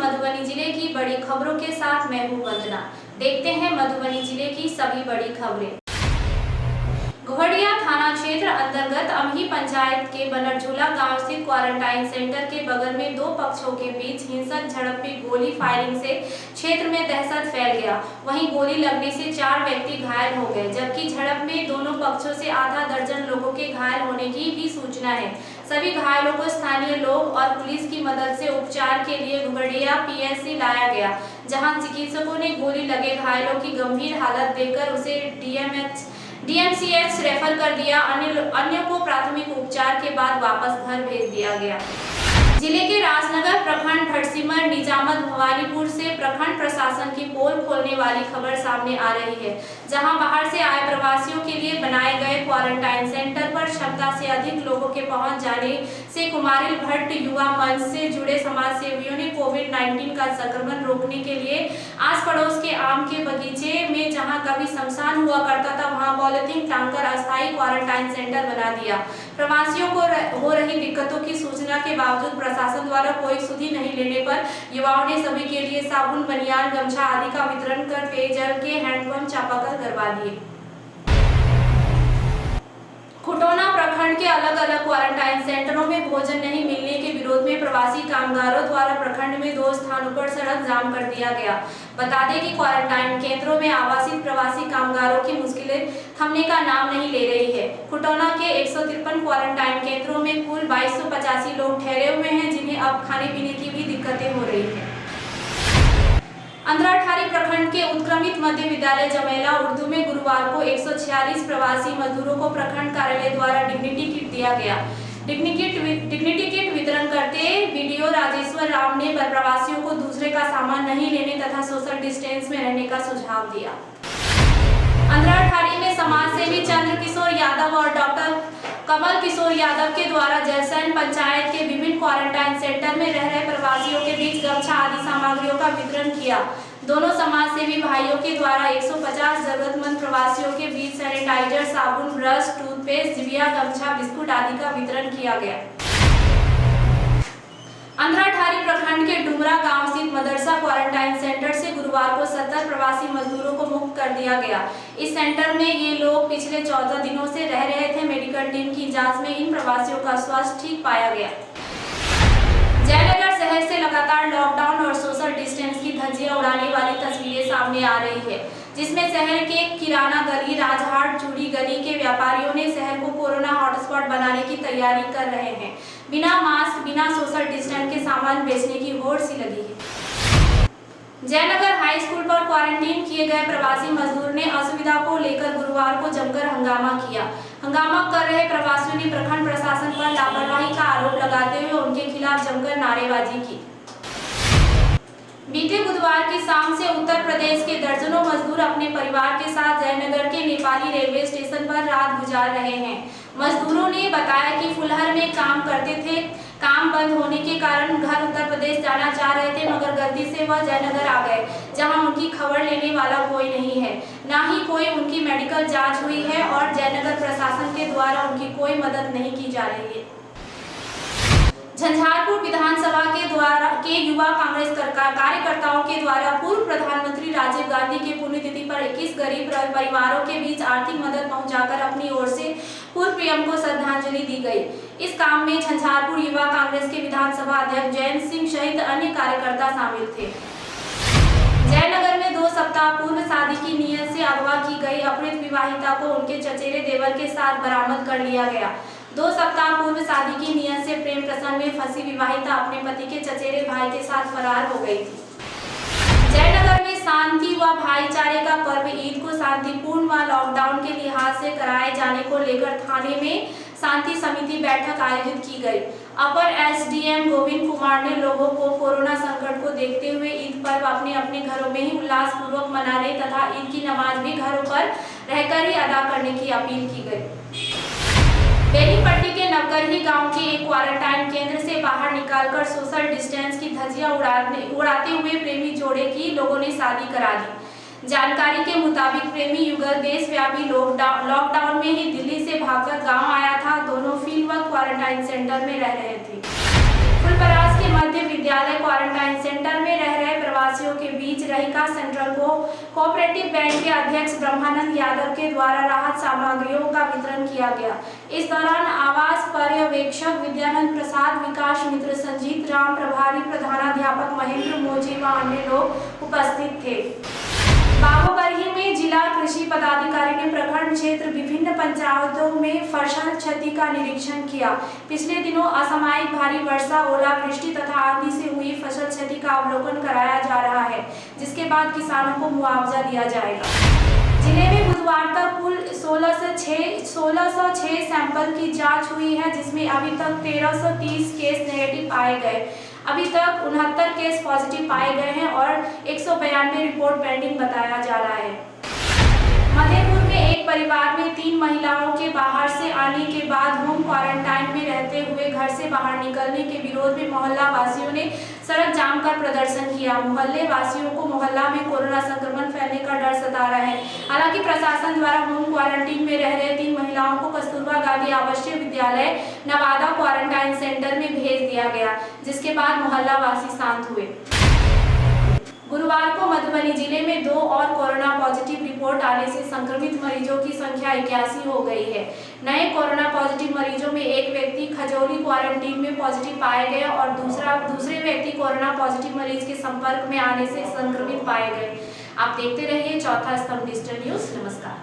मधुबनी जिले की बड़ी खबरों के साथ मैं हूं वंदना। देखते हैं मधुबनी जिले की सभी बड़ी खबरें। घोड़िया थाना क्षेत्र अंतर्गत अमही पंचायत के बनरझूला गांव स्थित क्वारंटाइन सेंटर के बगल में दो पक्षों के बीच हिंसक झड़प में गोली फायरिंग से क्षेत्र में दहशत फैल गया। वहीं गोली लगने से 4 व्यक्ति घायल हो गए, जबकि झड़प में दोनों पक्षों से आधा दर्जन लोगों के घायल होने की भी सूचना है। सभी घायलों को स्थानीय लोग और पुलिस की मदद से उपचार के लिए घोड़िया पीएचसी लाया गया, जहां चिकित्सकों ने गोली लगे घायलों की गंभीर हालत देखकर उसे डीएमसीएच रेफर कर दिया। अन्य को प्राथमिक उपचार के बाद वापस घर भेज दिया गया। जिले के राजनगर प्रखंड भटसिमर निजामत भवानीपुर से प्रखंड प्रशासन की पोल खोलने वाली खबर सामने आ रही है, जहां बाहर से आए प्रवासियों के लिए बनाए गए क्वारंटाइन सेंटर पर क्षमता से अधिक लोगों के पहुंच जाने से कुमारिल भट्ट युवा मंच से जुड़े समाज सेवियों ने कोविड-19 का संक्रमण रोकने के लिए आस पड़ोस के आम के बगीचे में जहां कभी शमशान हुआ करता था, वहां पॉलिथीन टांगकर अस्थायी क्वारंटाइन सेंटर बना दिया। प्रवासियों को हो रही दिक्कतों की सूचना के बावजूद प्रशासन द्वारा कोई सुधि नहीं लेने पर युवाओं ने सभी के लिए साबुन, बनियान, गमछा आदि का वितरण कर पेयजल के हैंडपंप चापाकल करवा दिए। खुटौना प्रखंड के अलग अलग क्वारंटाइन सेंटरों में भोजन नहीं मिलने के विरोध में प्रवासी कामगारों द्वारा प्रखंड में 2 स्थानों पर सड़क जाम कर दिया गया। बता दें कि क्वारंटाइन केंद्रों में आवासित प्रवासी कामगारों की मुश्किलें थमने का नाम नहीं ले रही है। खुटौना के 153 क्वारंटाइन केंद्रों में कुल 2285 लोग ठहरे हुए हैं, जिन्हें अब खाने पीने की भी दिक्कतें हो रही है। अंधराठारी प्रखंड के उत्क्रमित मध्य विद्यालय जमेला उर्दू में गुरुवार को 146 प्रवासी मजदूरों को प्रखंड कार्यालय द्वारा डिग्निटी किट दिया गया। डिग्निटी किट वितरण करते वीडियो राजेश्वर राम ने प्रवासियों को दूसरे का सामान नहीं लेने तथा सोशल डिस्टेंस में रहने का सुझाव दिया। अंधराठारी में समाज सेवी चंद्र किशोर यादव और डॉक्टर कमल किशोर यादव के द्वारा जलसैन पंचायत के विभिन्न क्वारंटाइन सेंटर में रह रहे प्रवासियों के बीच गमछा आदि सामग्रियों का वितरण किया। दोनों समाज सेवी भाइयों के द्वारा 150 जरूरतमंद प्रवासियों के बीच सैनिटाइजर, साबुन, ब्रश, टूथपेस्ट, जिबिया, गमछा, बिस्कुट आदि का वितरण किया गया। अंधराठारी प्रखंड के डुमरा गांव स्थित मदरसा क्वारंटाइन सेंटर से गुरुवार को 70 प्रवासी मजदूरों को मुक्त कर दिया गया। इस सेंटर में ये लोग पिछले 14 दिनों से रह रहे थे। मेडिकल टीम की जांच में इन प्रवासियों का स्वास्थ्य ठीक पाया गया। जयनगर शहर से लगातार लॉकडाउन और सोशल डिस्टेंस की धज्जियां उड़ाने वाली तस्वीरें सामने आ रही है, जिसमें शहर के किराना गली, राजहाट, चूड़ी गली के व्यापारियों ने शहर को कोरोना हॉटस्पॉट बनाने की तैयारी कर रहे हैं। बिना मास्क, बिना सोशल डिस्टेंस के सामान बेचने की होड़ सी लगी है। जयनगर हाई स्कूल पर क्वारंटीन किए गए प्रवासी मजदूर ने असुविधा को लेकर गुरुवार को जमकर हंगामा किया। हंगामा कर रहे प्रवासियों ने प्रखंड प्रशासन पर लापरवाही का आरोप लगाते हुए उनके खिलाफ जमकर नारेबाजी की। बीते बुधवार की शाम से उत्तर प्रदेश के दर्जनों मजदूर अपने परिवार के साथ जयनगर के नेपाली रेलवे स्टेशन पर रात गुजार रहे हैं। मजदूरों ने बताया कि फुलहर में काम करते थे, काम बंद होने के कारण घर उत्तर प्रदेश जाना चाह रहे थे, मगर गलती से वह जयनगर आ गए, जहां उनकी खबर लेने वाला कोई नहीं है, ना ही कोई उनकी मेडिकल जांच हुई है और जयनगर प्रशासन के द्वारा उनकी कोई मदद नहीं की जा रही है। झंझारपुर विधानसभा के युवा कांग्रेस कार्यकर्ताओं के द्वारा पूर्व प्रधानमंत्री राजीव गांधी की पुण्यतिथि पर 21 गरीब परिवारों के बीच आर्थिक मदद पहुंचाकर अपनी ओर से पूर्व पीएम को श्रद्धांजलि दी गई। इस काम में झंझारपुर युवा कांग्रेस के विधानसभा अध्यक्ष जयंत सिंह सहित अन्य कार्यकर्ता शामिल थे। जयनगर में 2 सप्ताह पूर्व शादी की नीयत से अगवा की गई अपहृत विवाहिता को उनके चचेरे देवर के साथ बरामद कर लिया गया। 2 सप्ताह पूर्व शादी की नीयत से प्रेम प्रसंग में फंसी विवाहिता अपने पति के चचेरे भाई के साथ फरार हो गई थी। जयनगर में शांति व भाईचारे का पर्व ईद को शांतिपूर्ण व लॉकडाउन के लिहाज से कराए जाने को लेकर थाने में शांति समिति बैठक आयोजित की गई। अपर एसडीएम गोविंद कुमार ने लोगों को कोरोना संकट को देखते हुए ईद पर्व अपने अपने घरों में ही उल्लासपूर्वक मनाने तथा ईद की नमाज भी घरों पर रहकर ही अदा करने की अपील की गई। बेनीपट्टी के नवगरही गांव के एक क्वारंटाइन केंद्र से बाहर निकालकर सोशल डिस्टेंस की धज्जियां उड़ाते हुए प्रेमी जोड़े की लोगों ने शादी करा दी। जानकारी के मुताबिक प्रेमी युगल देशव्यापी लॉकडाउन में ही दिल्ली से भागकर गांव आया था। दोनों फील्ड व क्वारंटाइन सेंटर में रह रहे थे। फुलपरास के मध्य विद्यालय क्वारंटाइन सेंटर में रहिका सेंट्रल कोऑपरेटिव बैंक के अध्यक्ष ब्रह्मानंद यादव के द्वारा राहत सामग्रियों का वितरण किया गया। इस दौरान आवास पर्यवेक्षक विद्यानंद प्रसाद, विकास मित्र, संजीत राम, प्रभारी प्रधानाध्यापक महेंद्र मोजी व अन्य लोग उपस्थित थे। बाबूबरही में जिला कृषि पदाधिकारी ने प्रखंड क्षेत्र विभिन्न पंचायतों में फसल क्षति का निरीक्षण किया। पिछले दिनों असामयिक भारी वर्षा, ओलावृष्टि तथा आंधी से हुई फसल क्षति का अवलोकन कराया जा रहा है, जिसके बाद किसानों को मुआवजा दिया जाएगा। जिले में बुधवार तक कुल 1606 सैंपल की जांच हुई है, जिसमें अभी तक 1330 केस नेगेटिव पाए गए। अभी तक 69 केस पॉजिटिव पाए गए हैं और 192 रिपोर्ट पेंडिंग बताया जा रहा है। मधेपुर में एक परिवार में 3 महिलाओं के बाहर से आने के बाद होम क्वारंटाइन में रहते हुए घर से बाहर निकलने के विरोध में मोहल्ला वासियों ने सड़क जाम कर प्रदर्शन किया। मोहल्ले वासियों को मोहल्ला में कोरोना संक्रमण फैलने का डर सता रहा है। हालांकि प्रशासन द्वारा होम क्वारंटीन में रह रहे 3 महिलाओं को कस्तूरबा गांधी आवासीय विद्यालय नवादा क्वारंटाइन सेंटर में भेज दिया गया, जिसके बाद मोहल्ला वासी शांत हुए। गुरुवार को मधुबनी जिले में 2 और कोरोना पॉजिटिव रिपोर्ट आने से संक्रमित मरीजों की संख्या 81 हो गई है। नए कोरोना पॉजिटिव मरीजों में एक व्यक्ति खजौली क्वारंटीन में पॉजिटिव पाए गए और दूसरे व्यक्ति कोरोना पॉजिटिव मरीज के संपर्क में आने से संक्रमित पाए गए। आप देखते रहिए चौथा स्तंभ डिजिटल न्यूज। नमस्कार।